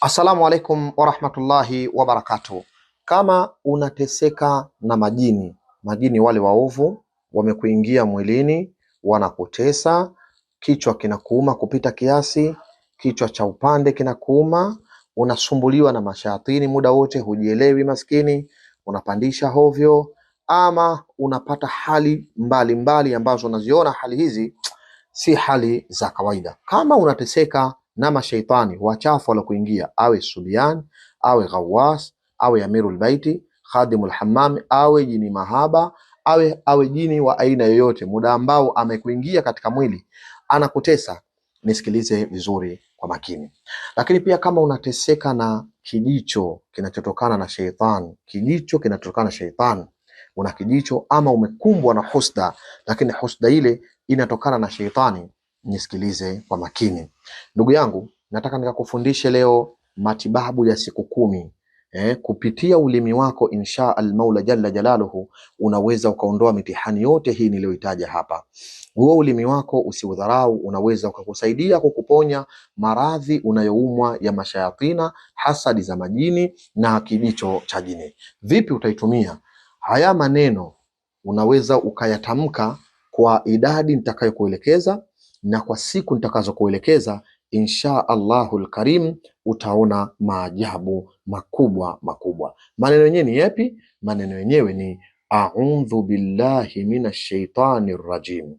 Assalamu alaikum warahmatullahi wabarakatuh. Kama unateseka na majini wale waovu wamekuingia mwilini, wanakutesa, kichwa kinakuuma kupita kiasi, kichwa cha upande kinakuuma, unasumbuliwa na mashayatini muda wote, hujielewi maskini, unapandisha hovyo, ama unapata hali mbalimbali ambazo unaziona hali hizi si hali za kawaida. Kama unateseka na mashaitani wachafu walokuingia, awe subian, awe ghawas, awe amirul baiti, khadimul hammam, awe jini mahaba, awe jini wa aina yoyote, muda ambao amekuingia katika mwili anakutesa, nisikilize vizuri kwa makini. Lakini pia kama unateseka na kijicho kinachotokana na sheitani, una kijicho ama umekumbwa na husda, lakini husda ile inatokana na sheitani, nisikilize kwa makini. Ndugu yangu, nataka nikakufundishe leo matibabu ya siku 10. Kupitia ulimi wako insha al-Maula jalla jalaluhu unaweza ukaondoa mitihani yote hii niliyoitaja hapa. Huo ulimi wako usiudharau, unaweza ukakusaidia kukuponya maradhi unayoumwa ya mashayatina, hasadi za majini na kijicho cha jini. Vipi utaitumia? Haya maneno unaweza ukayatamka kwa idadi nitakayokuelekeza na kwa siku nitakazokuelekeza, insha Allahul Karim utaona maajabu makubwa. Maneno yenyewe ni yapi? Maneno yenyewe ni a'udhu billahi minash shaitani rajim.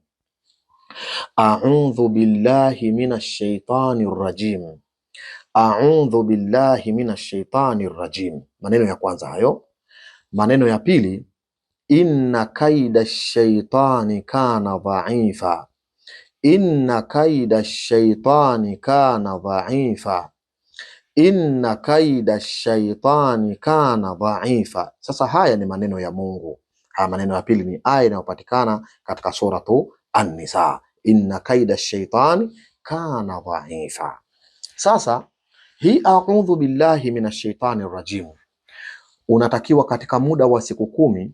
A'udhu billahi minash shaitani rajim. A'udhu billahi minash shaitani rajim. Maneno ya kwanza hayo. Maneno ya pili, inna kaida shaitani kana dhaifa. Inna kaida shaitani kana dhaifa. Inna kaida shaitani kana dhaifa. Sasa haya ni maneno ya Mungu. Haya maneno ya pili ni aya inayopatikana katika suratu An-Nisa. Inna kaida shaitani kana dhaifa. Sasa hii a'udhu billahi minash shaitani rajim unatakiwa katika muda wa siku 10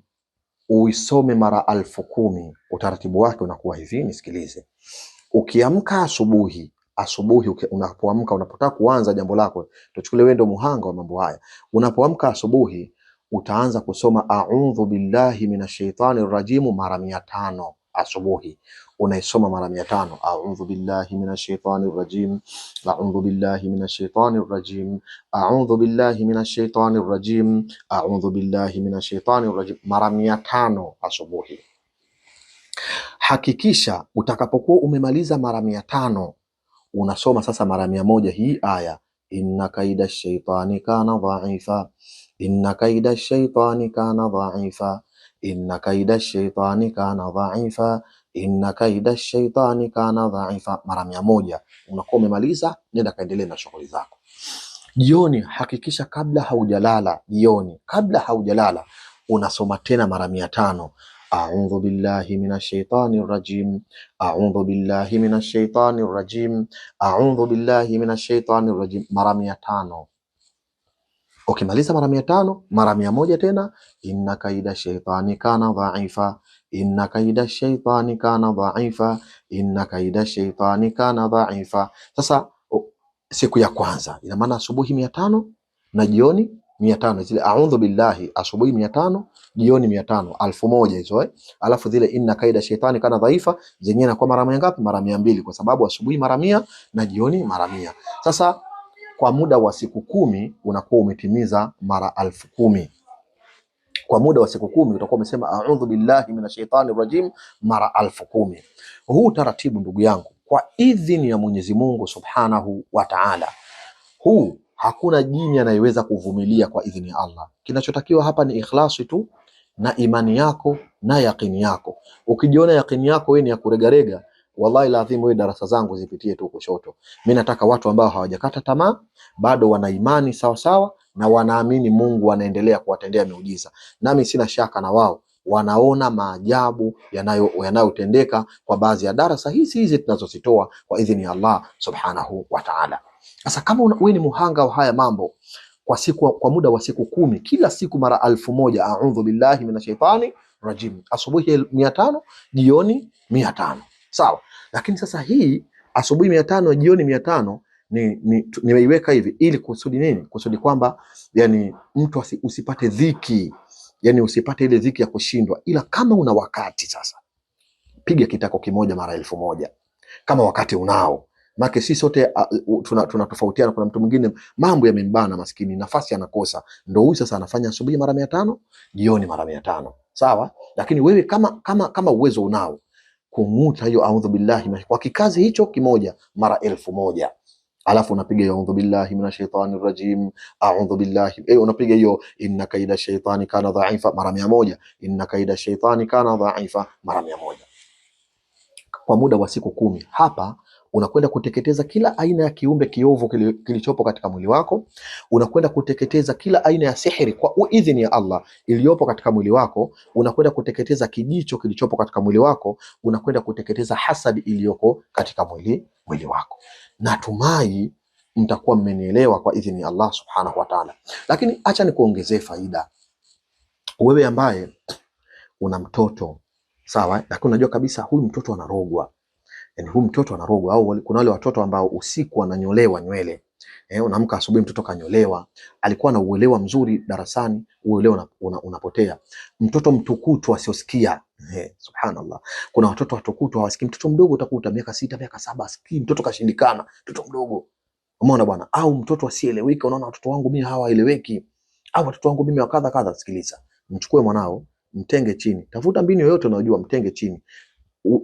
uisome mara 10,000. Utaratibu wake unakuwa hivi, nisikilize. Ukiamka asubuhi unapoamka, unapotaka kuanza jambo lako, tuchukulie wewe ndo muhanga wa mambo haya. Unapoamka asubuhi utaanza kusoma a'udhu billahi minash shaitani rajim mara 500 asubuhi. Unaisoma mara 500, a'udhu billahi minash shaitani rajim, a'udhu billahi minash shaitani rajim, a'udhu billahi minash shaitani rajim, a'udhu billahi minash shaitani rajim, mara 500 asubuhi. Hakikisha utakapokuwa umemaliza mara 500 unasoma sasa mara 100 hii aya, inna kaida shaitani kana dhaifa, inna kaida shaitani kana dhaifa, inna kaida shaitani kana dhaifa, inna kaida shaitani kana dhaifa, mara 100. Unakuwa umemaliza, nenda kaendelee na shughuli zako. Jioni hakikisha kabla haujalala unasoma tena mara 500, a'udhu billahi minash shaitani rajim, a'udhu billahi minash shaitani rajim, a'udhu billahi minash shaitani rajim, mara 500. Ukimaliza mara 500, mara 100 tena, inna kaida shaitani kana dhaifa, inna kaida shaitani kana dhaifa, inna kaida shaitani kana dhaifa. Sasa siku ya kwanza ina maana asubuhi 500 na jioni 500. Zile a'udhu billahi asubuhi 500, jioni 500, 1000 hizo alafu zile inna kaida shaitani kana dhaifa zenyewe na kwa mara ngapi? Mara 200, kwa sababu asubuhi mara 100 na jioni mara 100. Sasa kwa muda wa siku 10 unakuwa umetimiza mara 10,000. Kwa muda wa siku 10 utakuwa umesema a'udhu billahi minash shaitani rajim mara 10,000. Huu taratibu ndugu yangu, kwa idhini ya Mwenyezi Mungu Subhanahu wa Ta'ala, huu hakuna jini anayeweza kuvumilia kwa idhini ya Allah. Kinachotakiwa hapa ni ikhlasi tu na imani yako na yaqini yako. Ukijiona yaqini yako wewe ni ya kuregarega, wallahi lazima wewe darasa zangu zipitie tu kushoto. Mimi nataka watu ambao hawajakata tamaa, bado wana imani sawa na wanaamini Mungu anaendelea kuwatendea miujiza. Nami sina shaka na wao wanaona maajabu yanayotendeka kwa baadhi ya darasa hizi tunazozitoa kwa idhini ya Allah Subhanahu wa Ta'ala. Sasa kama wewe ni muhanga wa haya mambo, kwa muda wa siku 10, kila siku mara 1000, a'udhu billahi minash shaitani rajim, asubuhi 500, jioni 500. Sawa. Lakini sasa hii asubuhi 500 jioni 500 nimeiweka hivi ili kusudi nini? Kusudi kwamba yani mtu usipate dhiki, yani usipate ile dhiki ya kushindwa. Ila kama una wakati sasa, piga kitako kimoja mara 1000 kama wakati unao. Maana sisi sote tunatofautiana. Kuna mtu mwingine mambo yamembana, maskini, nafasi anakosa, ndio huyu sasa anafanya asubuhi mara 500, jioni mara 500, sawa. Lakini wewe kama uwezo unao kumuta hiyo a'udhu billahi kwa kikazi hicho kimoja mara 1000, alafu unapiga a'udhu billahi minash shaitani rajim, a'udhu billahi, unapiga hiyo inna kaida shaitani kana dhaifa mara 100, inna kaida shaitani kana dhaifa mara 100 kwa muda wa siku 10. Hapa unakwenda kuteketeza kila aina ya kiumbe kiovu kilichopo katika mwili wako. Unakwenda kuteketeza kila aina ya sihiri kwa idhini ya Allah iliyopo katika mwili wako. Unakwenda kuteketeza kijicho kilichopo katika mwili wako. Unakwenda kuteketeza hasadi iliyoko katika mwili wako. Natumai mtakuwa mmenielewa kwa idhini ya Allah subhanahu wa ta'ala. Lakini acha nikuongezee faida. Wewe ambaye una mtoto, sawa, lakini unajua kabisa huyu mtoto anarogwa. Yani huyu mtoto anarogwa, au kuna wale watoto ambao usiku wananyolewa nywele. Unaamka asubuhi mtoto kanyolewa, alikuwa na uelewa mzuri darasani, uelewa unapotea. Mtoto mtukutu asiosikia, subhanallah. Kuna watoto watukutu hawasikii. Mtoto mdogo utakuta miaka 6, miaka 7 asikii, mtoto kashindikana, mtoto mdogo. Umeona bwana? Au mtoto asieleweki, unaona watoto wangu mimi hawaeleweki, au watoto wangu mimi wakadha kadha. Sikiliza, mchukue mwanao, mtenge chini, tafuta mbinu yoyote unayojua, mtenge chini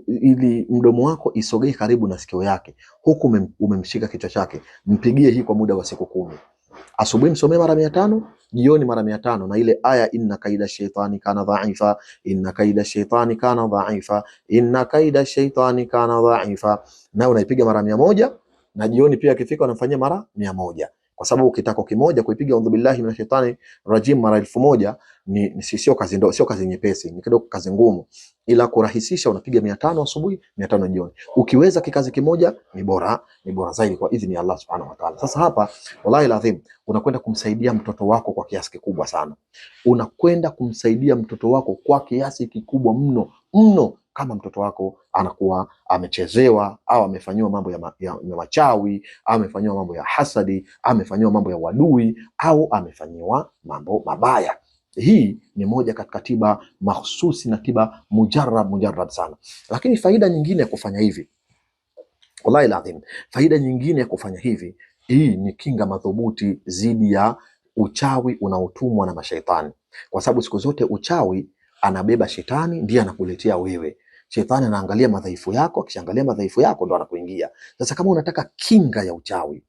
ili mdomo wako isogee karibu na sikio yake, huku umemshika kichwa chake. Mpigie hii kwa muda wa siku 10. Asubuhi msomee mara 500, jioni mara 500, na ile aya inna kaida shaitani kana dhaifa, inna kaida shaitani kana dhaifa, inna kaida shaitani kana dhaifa, na unaipiga mara 100, na jioni pia akifika unamfanyia mara 100. Kwa sababu ukitaka kimoja kuipiga a'udhu billahi minash shaitani rajim mara 1000 sio kazi ndogo, sio kazi nyepesi, ni kidogo kazi ngumu. Ila kurahisisha unapiga 500 asubuhi, 500 jioni. Ukiweza kikazi kimoja ni bora zaidi kwa idhini ya Allah subhanahu wa ta'ala. Sasa hapa wallahi lazim unakwenda kumsaidia mtoto wako kwa kiasi kikubwa sana. Unakwenda kumsaidia mtoto wako kwa kiasi kikubwa mno kama mtoto wako anakuwa amechezewa au amefanyiwa mambo ya machawi, au amefanyiwa mambo ya hasadi, amefanyiwa mambo ya wadui, au amefanyiwa mambo mabaya. Hii ni moja katika tiba mahususi na tiba mujarrab sana. Lakini faida nyingine ya kufanya hivi, wallahi lazim, faida nyingine ya kufanya hivi, hii ni kinga madhubuti dhidi ya uchawi unaotumwa na mashaitani. Kwa sababu siku zote uchawi anabeba shetani, ndiye anakuletea wewe. Shetani anaangalia madhaifu yako, akishaangalia madhaifu yako ndo anakuingia. Sasa kama unataka kinga ya uchawi,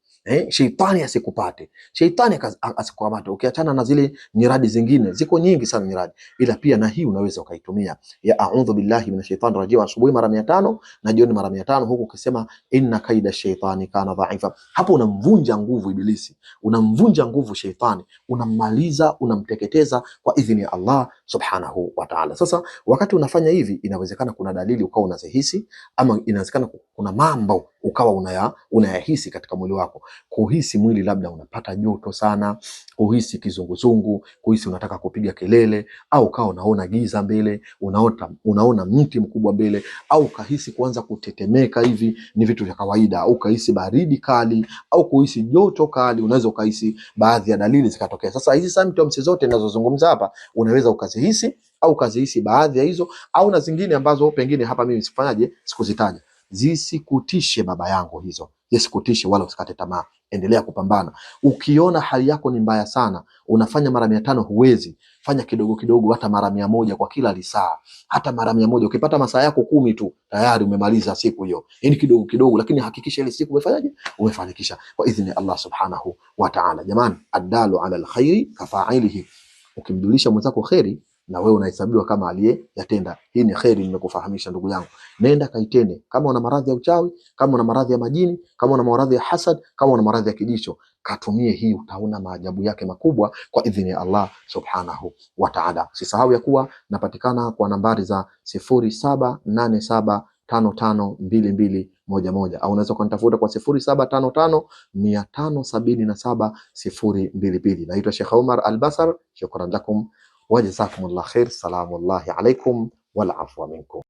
shetani asikupate, shetani asikukamate, ukiachana na zile nyiradi zingine, ziko nyingi sana nyiradi, ila pia na hii unaweza ukaitumia ya a'udhu billahi minash shaitani rajim asubuhi mara 500 na jioni mara 500, huku ukisema inna kaida shaitani kana dhaifa. Hapo unamvunja nguvu ibilisi, unamvunja nguvu shetani, unammaliza, unamteketeza kwa idhini ya Allah subhanahu wa ta'ala. Sasa wakati unafanya hivi, inawezekana kuna dalili ukawa unazihisi, ama inawezekana kuna mambo ukawa unayahisi katika mwili wako. Kuhisi mwili labda unapata joto sana, kuhisi kizunguzungu, kuhisi unataka kupiga kelele, au ukawa unaona giza mbele, unaona mti mkubwa mbele, au kahisi kuanza kutetemeka, hivi ni vitu vya kawaida. Au kahisi baridi kali, au kuhisi joto kali, unaweza ukahisi baadhi ya dalili zikatokea. Sasa hizi symptoms zote ninazozungumza hapa unaweza ukazihisi, au ukazihisi baadhi ya hizo, au na zingine ambazo pengine hapa mimi sikuzitaja. Zisikutishe baba yangu hizo, zisikutishe wala usikate tamaa, endelea kupambana. Ukiona hali yako ni mbaya sana, unafanya mara 500 huwezi, fanya kidogo kidogo, hata mara 100 kwa kila lisaa, hata mara 100. Ukipata masaa yako 10 tu tayari umemaliza siku hiyo. Yaani kidogo kidogo, lakini hakikisha ile siku umefanyaje, umefanikisha kwa idhini Allah subhanahu wa ta'ala. Jamani, adalu ala alkhairi kafailihi, ukimjulisha mwenzako khairi na wewe unahesabiwa kama aliyeyatenda. Hii ni khairi nimekufahamisha ndugu yangu, nenda kaitende. Kama una maradhi ya uchawi, kama una maradhi ya majini, kama una maradhi ya hasad, kama una maradhi ya kijicho, katumie hii, utaona maajabu yake makubwa kwa idhini ya Allah subhanahu wa ta'ala. Usisahau ya kuwa napatikana kwa nambari za 0787552211 au unaweza kunitafuta kwa 0755577022. Naitwa Sheikh Omar Al-Basar. Shukran lakum wa jazakumullah khair. Salamullahi alaykum wal afwa minkum.